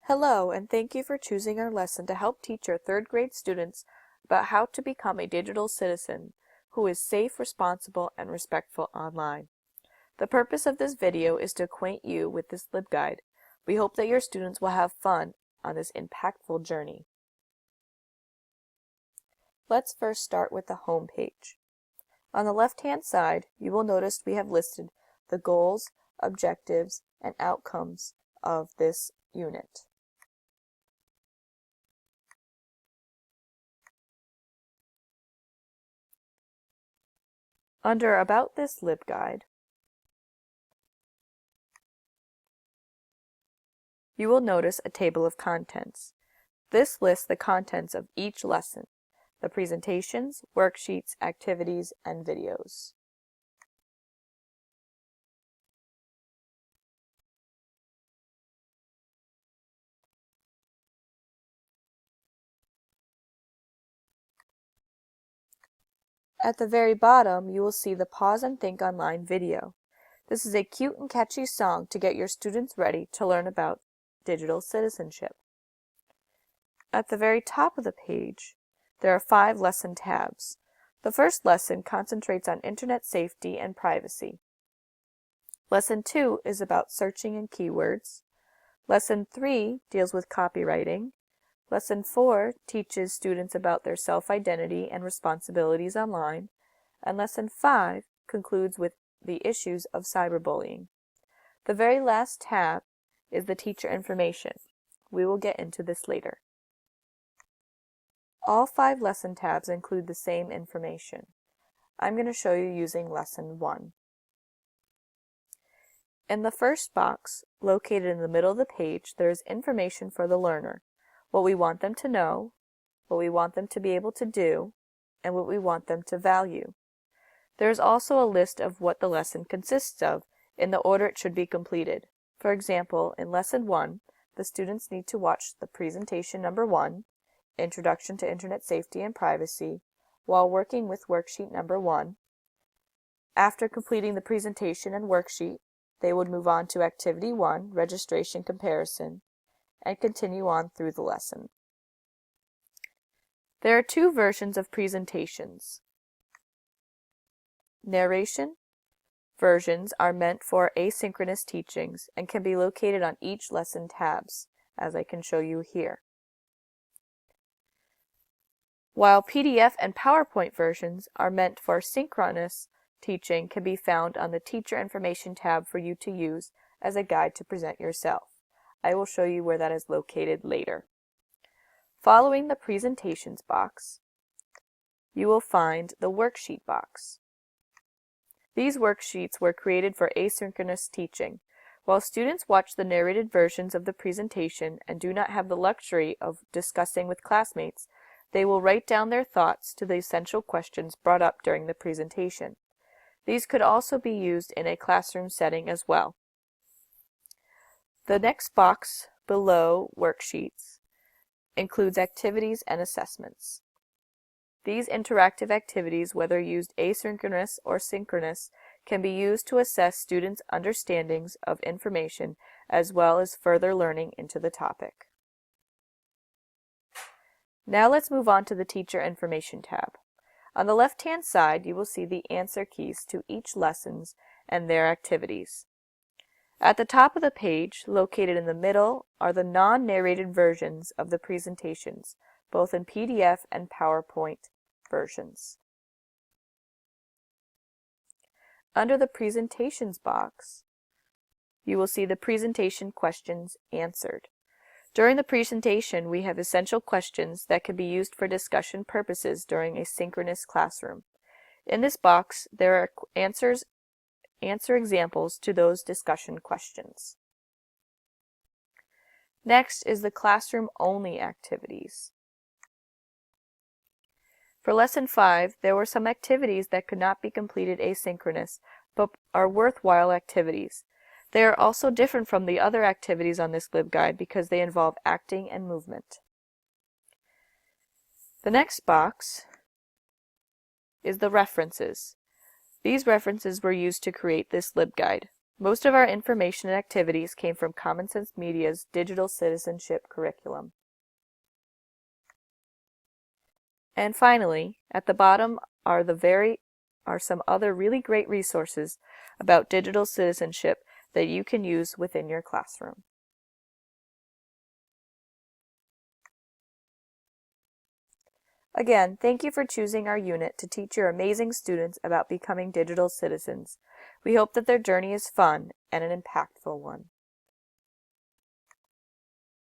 Hello, and thank you for choosing our lesson to help teach your third grade students about how to become a digital citizen who is safe, responsible, and respectful online. The purpose of this video is to acquaint you with this libguide. We hope that your students will have fun on this impactful journey. Let's first start with the home page. On the left-hand side, you will notice we have listed the goals, objectives, and outcomes of this unit. Under About This LibGuide, you will notice a table of contents. This lists the contents of each lesson, the presentations, worksheets, activities, and videos. At the very bottom, you will see the Pause and Think Online video. This is a cute and catchy song to get your students ready to learn about digital citizenship. At the very top of the page, there are 5 lesson tabs. The first lesson concentrates on internet safety and privacy. Lesson 2 is about searching and keywords. Lesson 3 deals with copywriting. Lesson 4 teaches students about their self-identity and responsibilities online. And Lesson 5 concludes with the issues of cyberbullying. The very last tab is the teacher information. We will get into this later. All 5 lesson tabs include the same information. I'm going to show you using Lesson 1. In the first box, located in the middle of the page, there is information for the learner, what we want them to know, what we want them to be able to do, and what we want them to value. There is also a list of what the lesson consists of in the order it should be completed. For example, in Lesson 1, the students need to watch the presentation number 1, Introduction to Internet Safety and Privacy, while working with worksheet number 1. After completing the presentation and worksheet, they would move on to Activity 1, Registration Comparison, and continue on through the lesson. There are 2 versions of presentations. Narration versions are meant for asynchronous teachings and can be located on each lesson tabs, as I can show you here. While PDF and PowerPoint versions are meant for synchronous teaching, can be found on the Teacher Information tab for you to use as a guide to present yourself. I will show you where that is located later. Following the Presentations box, you will find the Worksheet box. These worksheets were created for asynchronous teaching. While students watch the narrated versions of the presentation and do not have the luxury of discussing with classmates, they will write down their thoughts to the essential questions brought up during the presentation. These could also be used in a classroom setting as well. The next box below Worksheets includes activities and assessments. These interactive activities, whether used asynchronous or synchronous, can be used to assess students' understandings of information as well as further learning into the topic. Now let's move on to the Teacher Information tab. On the left-hand side, you will see the answer keys to each lessons and their activities. At the top of the page, located in the middle, are the non-narrated versions of the presentations, both in PDF and PowerPoint versions. Under the Presentations box, you will see the presentation questions answered. During the presentation, we have essential questions that can be used for discussion purposes during a synchronous classroom. In this box, there are answer examples to those discussion questions. Next is the classroom-only activities. For Lesson 5, there were some activities that could not be completed asynchronous, but are worthwhile activities. They are also different from the other activities on this LibGuide because they involve acting and movement. The next box is the references. These references were used to create this LibGuide. Most of our information and activities came from Common Sense Media's digital citizenship curriculum. And finally, at the bottom are some other really great resources about digital citizenship that you can use within your classroom. Again, thank you for choosing our unit to teach your amazing students about becoming digital citizens. We hope that their journey is fun and an impactful one.